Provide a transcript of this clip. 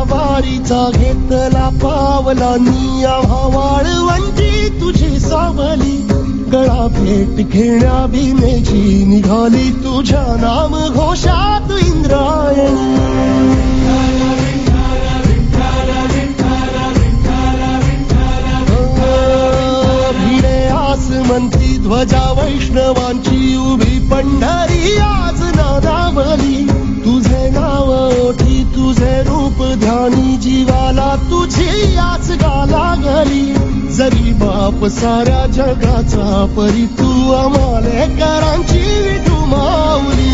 वारीचा घेतला पावला आम्हा वाळवंटी तुझी सावली गळा भेट घेण्या बिनेची निघाली तुझ्या नाम घोषात इंद्रायणी भिडे आसमंती ध्वजा वैष्णवांची उभी पंढरी आज नादावली तुझे नाव ओठी तुझे रूप ध्यानी जीवाला तुझी आस गाला गली जरी बाप साऱ्या जगाचा परी तू आम्हाले करांची विठू माऊली